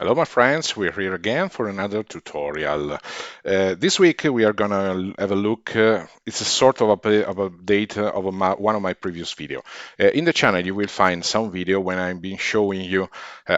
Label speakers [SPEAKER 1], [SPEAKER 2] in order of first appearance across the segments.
[SPEAKER 1] Hello, my friends. We're here again for another tutorial. This week we are gonna have a look. It's a sort of of update of one of my previous video. In the channel, you will find some video when I've been showing you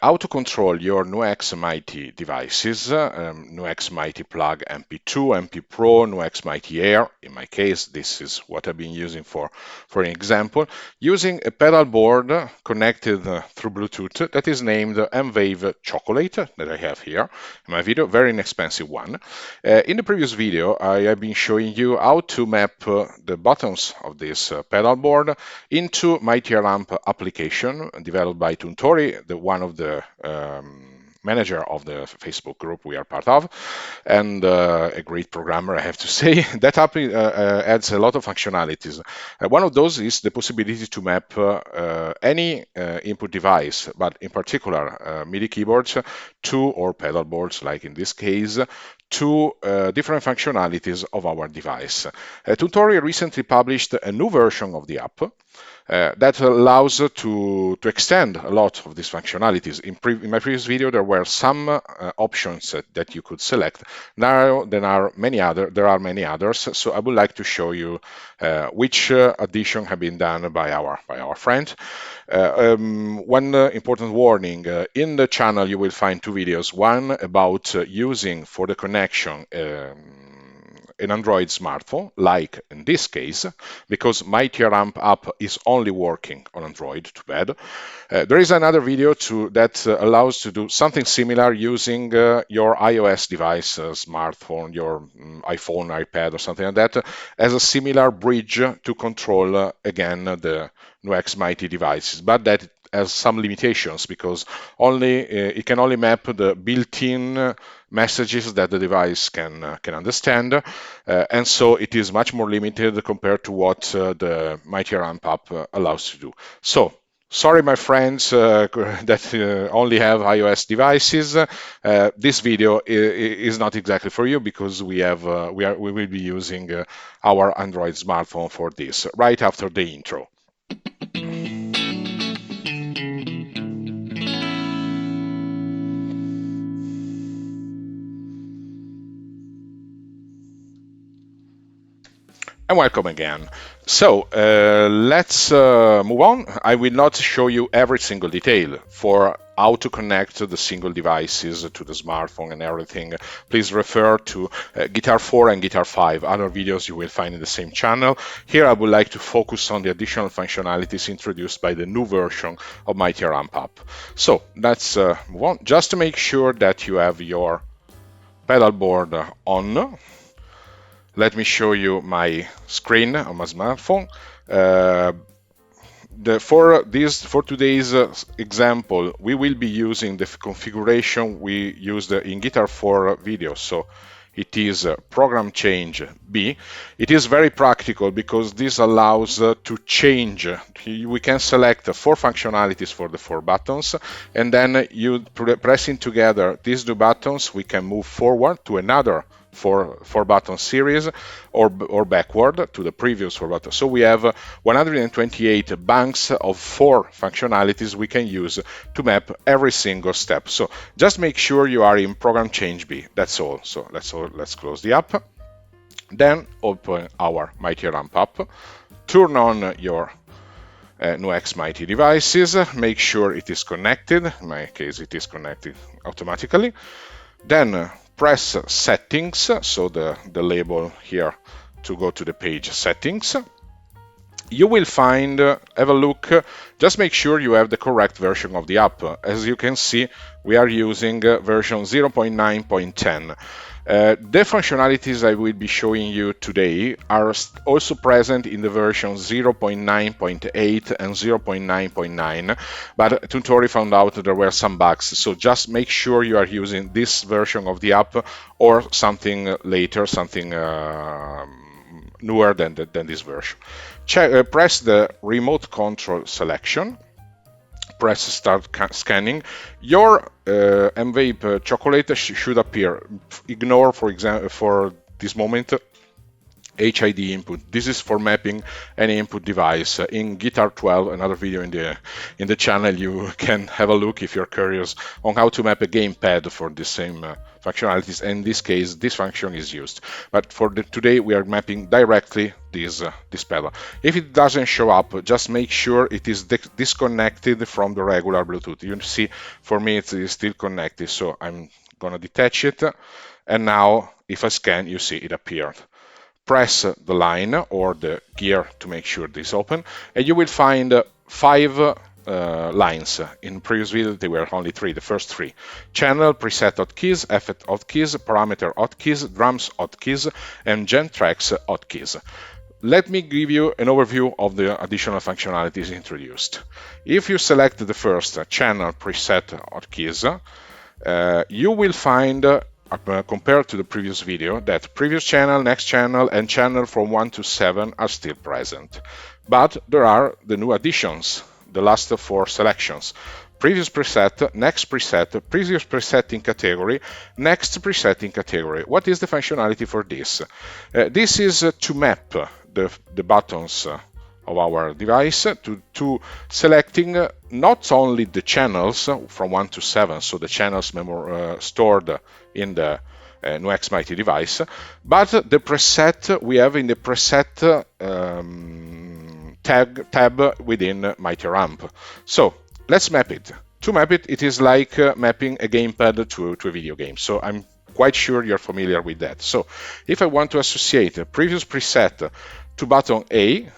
[SPEAKER 1] how to control your NUX Mighty devices, NUX Mighty Plug MP2, MP Pro, NUX Mighty Air. In my case, this is what I've been using for an example, using a pedal board connected through Bluetooth that is named M-vave Chocolate that I have here in my video, very inexpensive one. In the previous video, I have been showing you how to map the buttons of this pedal board into Mightier Amp application developed by Tuntori, one of the manager of the Facebook group we are part of, and a great programmer, I have to say. That app adds a lot of functionalities. One of those is the possibility to map any input device, but in particular MIDI keyboards or pedal boards, like in this case, to different functionalities of our device. Tuntori recently published a new version of the app that allows to extend a lot of these functionalities. In my previous video, there were some options that you could select. Now there are many others. So I would like to show you which addition have been done by our friend. One important warning: in the channel you will find two videos. One about using for the connection an Android smartphone, like in this case, because Mightier Amp app is only working on Android, too bad. There is another video that allows to do something similar using your iOS device, smartphone, your iPhone, iPad, or something like that, as a similar bridge to control, again, the NUX Mighty devices, but that has some limitations because it can only map the built-in messages that the device can understand, and so it is much more limited compared to what the Mightier Amp app allows to do. So, sorry, my friends that only have iOS devices. This video is not exactly for you because we will be using our Android smartphone for this right after the intro. And welcome again. So let's move on. I will not show you every single detail for how to connect the single devices to the smartphone and everything. Please refer to Guitar 4 and Guitar 5, other videos you will find in the same channel. Here I would like to focus on the additional functionalities introduced by the new version of Mightier Amp app. So let's move on. Just to make sure that you have your pedal board on, let me show you my screen on my smartphone. For today's example, we will be using the configuration we used in Guitar 4 video. So it is program change B. It is very practical because this allows to change. We can select 4 functionalities for the 4 buttons, and then you pressing together these 2 buttons, we can move forward to another 4 button series or backward to the previous 4 buttons. So we have 128 banks of 4 functionalities we can use to map every single step. So just make sure you are in program change B. That's all. So let's close the app. Then open our Mightier Amp app. Turn on your NUX Mighty devices. Make sure it is connected. In my case, it is connected automatically. Then press settings, so the label here to go to the page settings. You will find, have a look, just make sure you have the correct version of the app. As you can see, we are using version 0.9.10. The functionalities I will be showing you today are also present in the version 0.9.8 and 0.9.9, but Tuntori found out that there were some bugs, so just make sure you are using this version of the app or something later, something newer than this version. Press the remote control selection. Press start scanning. Your M-vave Chocolate should appear. Ignore, for example, for this moment, HID input. This is for mapping any input device. In Guitar 12, another video in the channel, you can have a look if you're curious on how to map a gamepad for the same functionalities. And in this case, this function is used. But for today, we are mapping directly this pedal. If it doesn't show up, just make sure it is disconnected from the regular Bluetooth. You see, for me, it is still connected. So I'm gonna detach it. And now, if I scan, you see it appeared. Press the line or the gear to make sure this is open, and you will find 5 lines. In previous video, there were only 3, the first 3. Channel, preset hotkeys, effect hotkeys, parameter hotkeys, drums hotkeys, and Jamtracks hotkeys. Let me give you an overview of the additional functionalities introduced. If you select the first channel preset hotkeys, you will find compared to the previous video that previous channel, next channel, and channel from 1 to 7 are still present. But there are the new additions, the last 4 selections. Previous preset, next preset, previous preset in category, next preset in category. What is the functionality for this? This is to map the buttons of our device to selecting not only the channels from 1 to 7, so the channels stored in the NUX Mighty device, but the preset we have in the preset tab within Mightier Amp. So let's map it. To map it, it is like mapping a gamepad to a video game. So I'm quite sure you're familiar with that. So if I want to associate a previous preset to button A,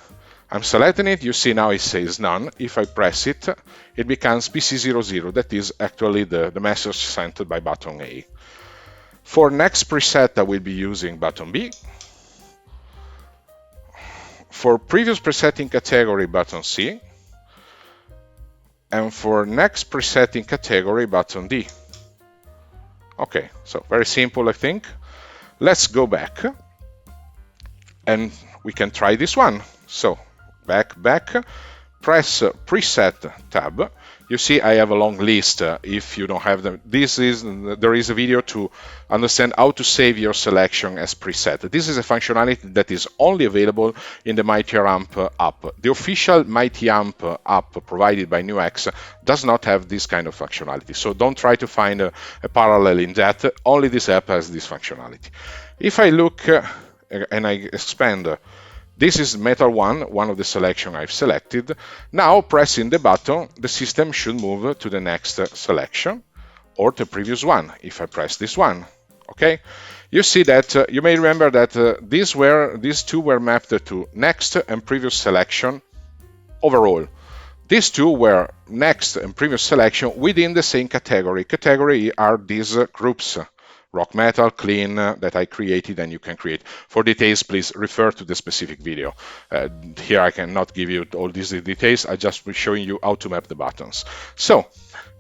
[SPEAKER 1] I'm selecting it, you see now it says none. If I press it, it becomes PC00. That is actually the message sent by button A. For next preset, I will be using button B. For previous preset in category, button C. And for next preset in category, button D. Okay, so very simple, I think. Let's go back and we can try this one. So back, press preset tab. You see I have a long list. If you don't have them, there is a video to understand how to save your selection as preset. This is a functionality that is only available in the Mightier Amp app. The official Mighty Amp app provided by NUX does not have this kind of functionality. So don't try to find a parallel in that. Only this app has this functionality. If I look and I expand, this is Metal 1, one of the selection I've selected. Now, pressing the button, the system should move to the next selection or the previous one, if I press this one. Okay? You see that you may remember that these two were mapped to next and previous selection overall. These two were next and previous selection within the same category. Category are these groups. Rock metal, clean, that I created and you can create. For details, please refer to the specific video. Here I cannot give you all these details, I just will showing you how to map the buttons. So,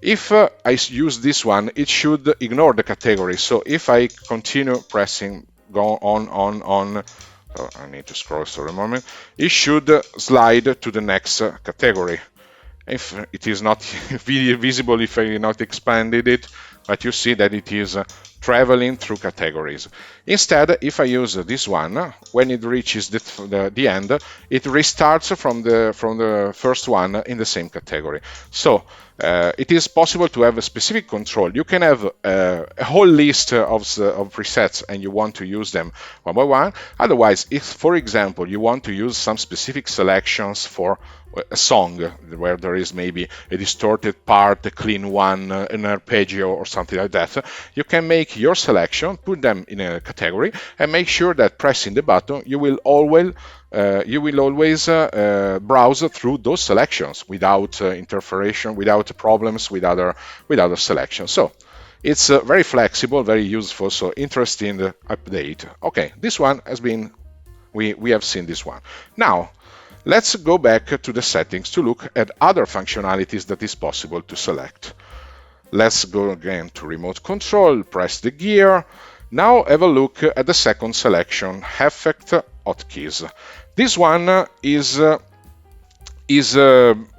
[SPEAKER 1] if I use this one, it should ignore the category. So if I continue pressing, go on, so I need to scroll for a moment, it should slide to the next category. If it is not visible if I not expanded it, but you see that it is traveling through categories. Instead, if I use this one, when it reaches the end, it restarts from the first one in the same category. So it is possible to have a specific control. You can have a whole list of presets and you want to use them one by one. Otherwise, if, for example, you want to use some specific selections for a song where there is maybe a distorted part, a clean one, an arpeggio or something like that, you can make your selection, put them in a category, and make sure that pressing the button you will always browse through those selections without interference, without problems with other selections. So it's very flexible, very useful. So interesting update. Okay, this one has been we have seen this one. Now let's go back to the settings to look at other functionalities that is possible to select. Let's go again to remote control, press the gear. Now have a look at the second selection, effect hotkeys. This one is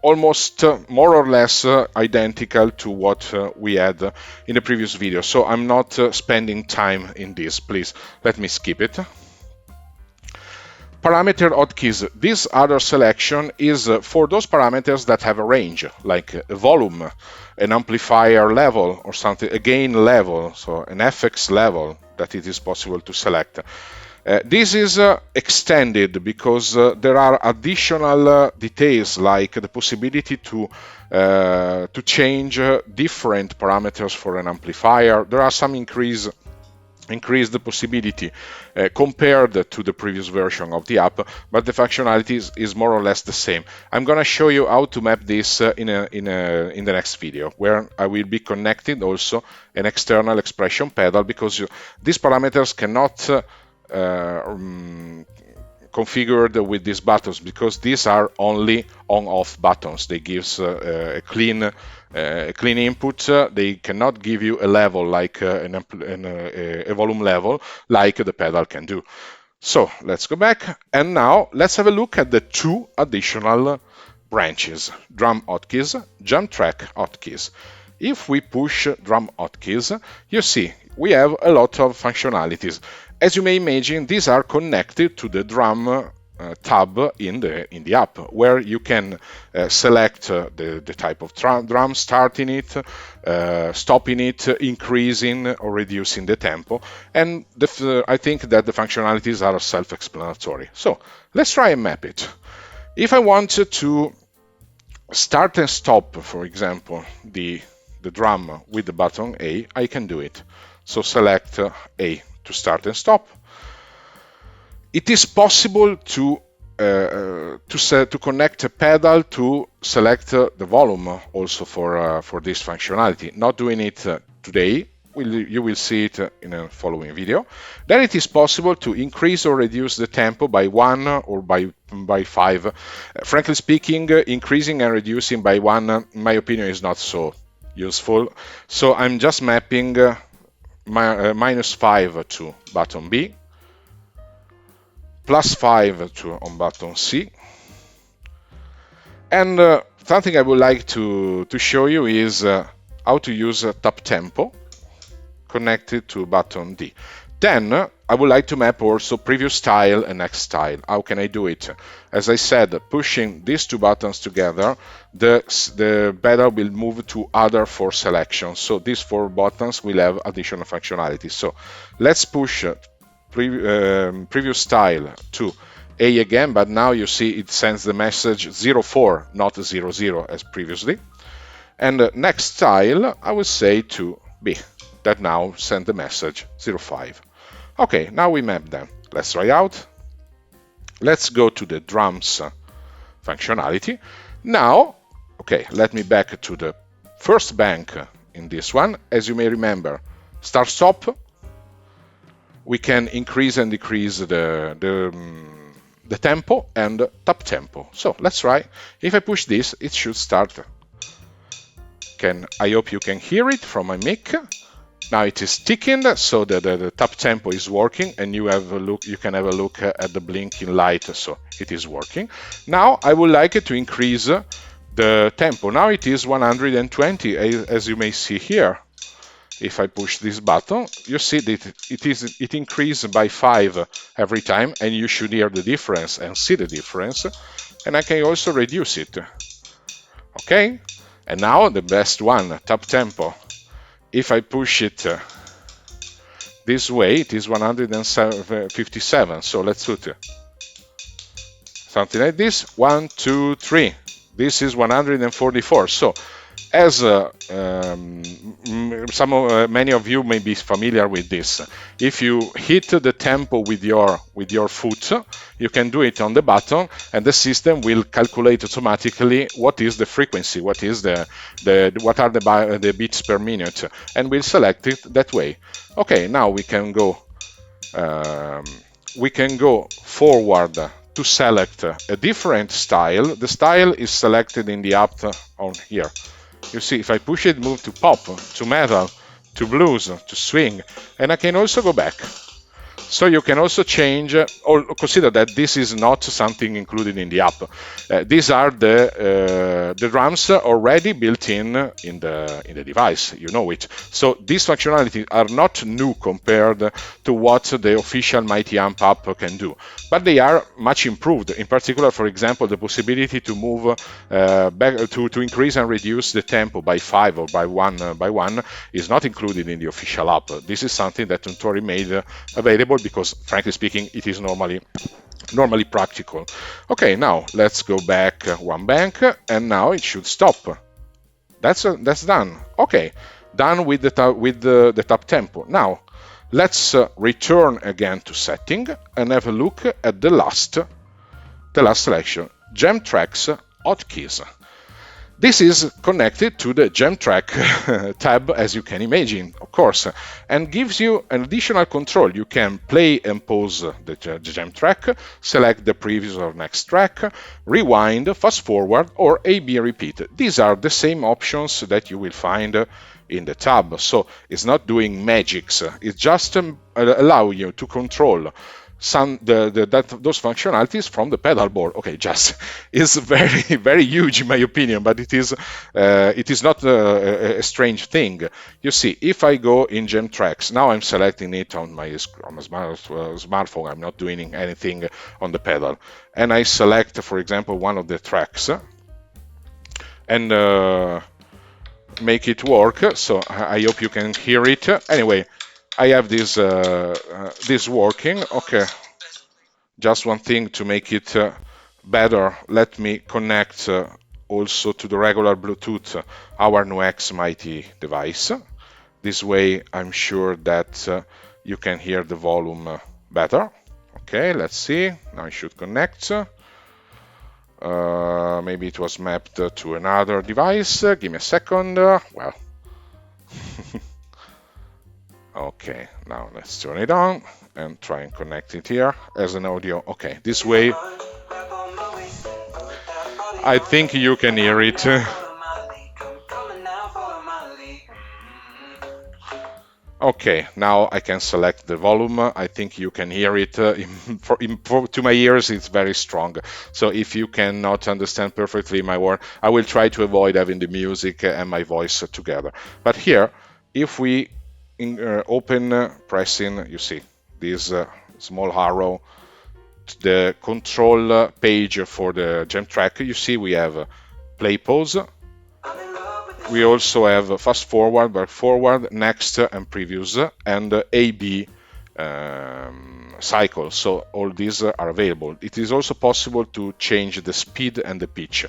[SPEAKER 1] almost more or less identical to what we had in the previous video. So I'm not spending time in this. Please let me skip it. Parameter hotkeys. This other selection is for those parameters that have a range, like a volume, an amplifier level, or something, a gain level, so an FX level that it is possible to select. This is extended because there are additional details, like the possibility to change different parameters for an amplifier. There are some increase the possibility compared to the previous version of the app, but the functionality is more or less the same. I'm going to show you how to map this in the next video, where I will be connecting also an external expression pedal, because these parameters cannot configured with these buttons, because these are only on-off buttons. They give a clean input. They cannot give you a level like a volume level like the pedal can do. So let's go back, and now let's have a look at the two additional branches: drum hotkeys, Jamtracks Hotkeys. If we push drum hotkeys, you see we have a lot of functionalities. As you may imagine, these are connected to the drum tab in the app, where you can select the type of drum, starting it, stopping it, increasing or reducing the tempo, and I think that the functionalities are self-explanatory. So let's try and map it. If I want to start and stop, for example, the drum with the button A, I can do it. So select A to start and stop. It is possible to connect a pedal to select the volume also for this functionality. Not doing it today. You will see it in a following video. Then it is possible to increase or reduce the tempo by 1 or by 5. Frankly speaking, increasing and reducing by 1, in my opinion, is not so useful. So I'm just mapping -5 to button B, +5 on button C. And something I would like to show you is how to use tap tempo connected to button D. Then I would like to map also previous style and next style. How can I do it? As I said, pushing these two buttons together, the pedal will move to other 4 selections. So these 4 buttons will have additional functionality. So let's push previous style to A again, but now you see it sends the message 04, not 00 as previously. And next style, I will say to B, that now send the message 05. Okay, now we map them. Let's try out. Let's go to the drums functionality. Now, okay, let me back to the first bank in this one. As you may remember, start-stop. We can increase and decrease the tempo and tap tempo. So let's try. If I push this, it should start. I hope you can hear it from my mic. Now it is ticking, so the tap tempo is working, and you can have a look at the blinking light, so it is working. Now I would like to increase the tempo. Now it is 120, as you may see here. If I push this button, you see that it increases by 5 every time, and you should hear the difference and see the difference. And I can also reduce it. Okay, and now the best one, tap tempo. If I push it this way, it is 157. So let's put something like this. 1, 2, 3. This is 144. So as many of you may be familiar with this, if you hit the tempo with your foot, you can do it on the button, and the system will calculate automatically what is the frequency, what are the beats per minute, and will select it that way. Okay, now we can go forward to select a different style. The style is selected in the app on here. You see, if I push it, move to pop, to metal, to blues, to swing, and I can also go back. So you can also change or consider that this is not something included in the app. These are the drums already built in the device. You know it. So these functionalities are not new compared to what the official Mightier Amp app can do, but they are much improved. In particular, for example, the possibility to move back to increase and reduce the tempo by 5 or by one is not included in the official app. This is something that Tuntori made available because, frankly speaking, it is normally practical. Okay, now let's go back one bank, and now it should stop. That's done. Okay, done with the top tempo. Now let's return again to setting and have a look at the last selection, Jamtracks Hotkeys. This is connected to the Jamtrack tab, as you can imagine, of course, and gives you an additional control. You can play and pause the Jamtrack, select the previous or next track, rewind, fast forward, or A/B repeat. These are the same options that you will find in the tab, so it's not doing magics. It just allow you to control those functionalities from the pedalboard. Okay, just is very huge in my opinion, but it is not a strange thing. You see, if I go in Jamtracks, now I'm selecting it on my smartphone. I'm not doing anything on the pedal, and I select, for example, one of the tracks and make it work. So I hope you can hear it. Anyway, I have this working. Okay, just one thing to make it better. Let me connect also to the regular Bluetooth our NUX Mighty device. This way, I'm sure that you can hear the volume better. Okay, let's see. Now I should connect. Maybe it was mapped to another device. Give me a second. Well. Okay, now let's turn it on and try and connect it here as an audio. Okay, this way I think you can hear it. Okay, now I can select the volume. I think you can hear it. To my ears, it's very strong. So if you cannot understand perfectly my word, I will try to avoid having the music and my voice together. But here, if we open pressing, you see this small arrow, the control page for the Jamtrack. You see we have play, pause. We also have fast forward, back forward, next and previous, and A/B cycle. So all these are available. It is also possible to change the speed and the pitch.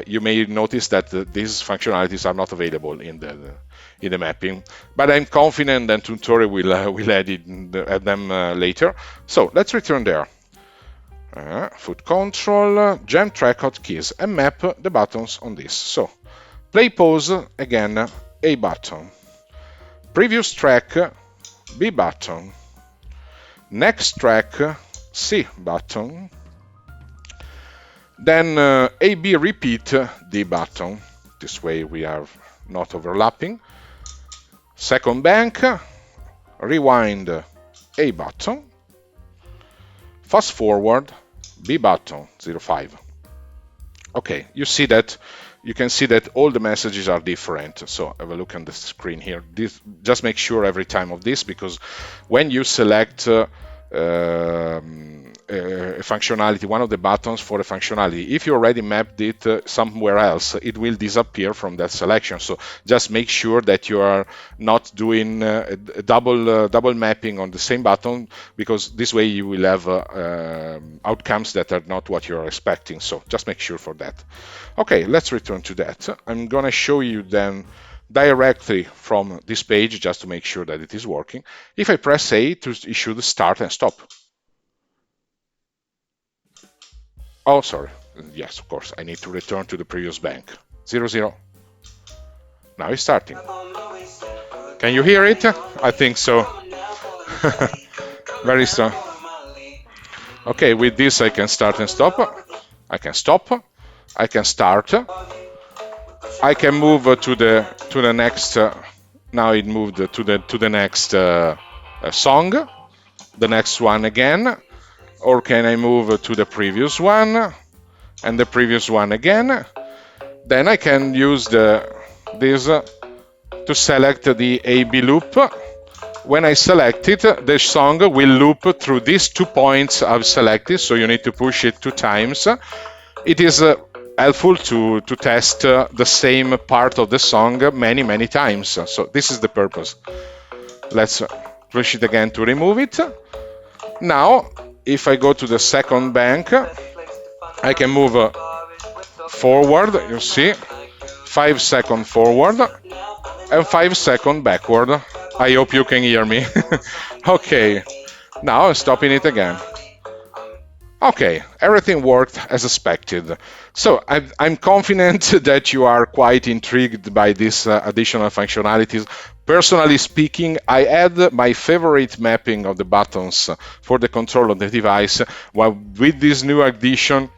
[SPEAKER 1] You may notice that these functionalities are not available in the mapping, but I'm confident that Tuntori will add them later. So let's return there. Foot control, Jamtrack Hotkeys, and map the buttons on this. So play, pause, again, A button. Previous track, B button. Next track, C button. Then A/B repeat, D button. This way we are not overlapping. Second bank, rewind, A button. Fast forward, B button, 05. Okay, you can see that all the messages are different. So have a look on the screen here. Just make sure every time of this, because when you select a functionality, one of the buttons for a functionality, if you already mapped it somewhere else, it will disappear from that selection. So just make sure that you are not doing a double mapping on the same button, because this way you will have outcomes that are not what you're expecting. So just make sure for that. Okay, let's return to that. I'm gonna show you then directly from this page, just to make sure that it is working. If I press A, it should start and stop. Oh, sorry. Yes, of course, I need to return to the previous bank. 00. Now it's starting. Can you hear it? I think so. Very strong. Okay, with this I can start and stop. I can stop. I can start. I can move to the next. Now it moved to the next song. the next one again, or can I move to the previous one and the previous one again? Then I can use this to select the AB loop. When I select it, the song will loop through these 2 points I've selected, so you need to push it 2 times. It is helpful to test the same part of the song many times. So this is the purpose. Let's push it again to remove it. Now, if I go to the second bank, I can move forward, you see, 5 seconds forward and 5 seconds backward. I hope you can hear me. Okay, now I'm stopping it again. Okay, everything worked as expected. So I'm confident that you are quite intrigued by these additional functionalities. Personally speaking, I add my favorite mapping of the buttons for the control of the device, while with this new addition,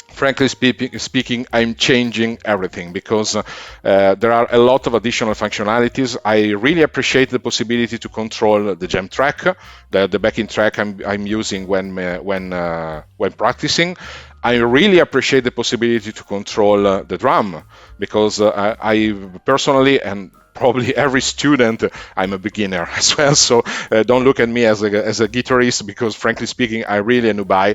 [SPEAKER 1] frankly speaking, I'm changing everything because there are a lot of additional functionalities. I really appreciate the possibility to control the jam track, the backing track I'm using when practicing. I really appreciate the possibility to control the drum because I personally, and probably every student, I'm a beginner as well, so don't look at me as a guitarist because frankly speaking I'm really a newbie.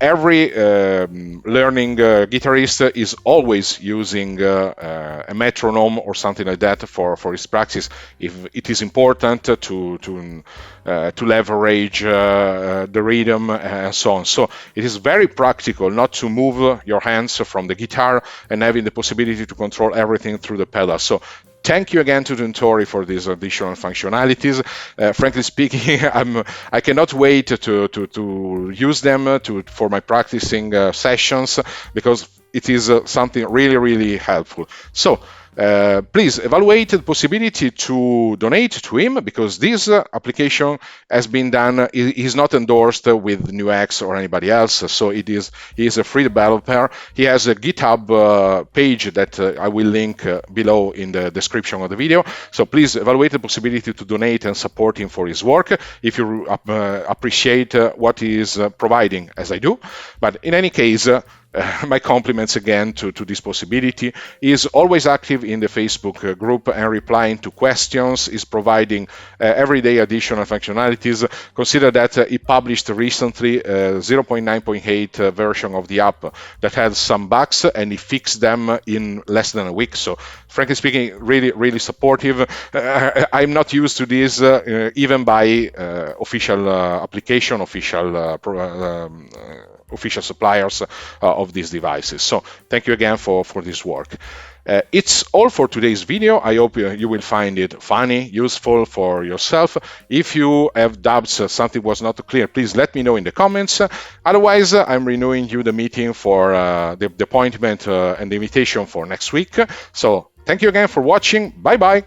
[SPEAKER 1] Every learning guitarist is always using a metronome or something like that for his practice if it is important to leverage the rhythm and so on. So it is very practical not to move your hands from the guitar and having the possibility to control everything through the pedal. So thank you again to Tuntori for these additional functionalities. Frankly speaking, I cannot wait to use them for my practicing sessions because it is something really helpful. So please evaluate the possibility to donate to him because this application has been done, is not endorsed with NewX or anybody else, so he is a free developer. He has a GitHub page that I will link below in the description of the video, so please evaluate the possibility to donate and support him for his work if you appreciate what he is providing, as I do. But in any case, my compliments again to this possibility. He is always active in the Facebook group and replying to questions, is providing everyday additional functionalities. Consider that he published recently a 0.9.8 version of the app that had some bugs and he fixed them in less than a week. So frankly speaking, really supportive. I'm not used to this even by official application, official suppliers of these devices. So thank you again for this work. It's all for today's video. I hope you will find it funny, useful for yourself. If you have doubts, something was not clear, please let me know in the comments. Otherwise, I'm renewing you the meeting for the appointment and the invitation for next week. So thank you again for watching. Bye bye.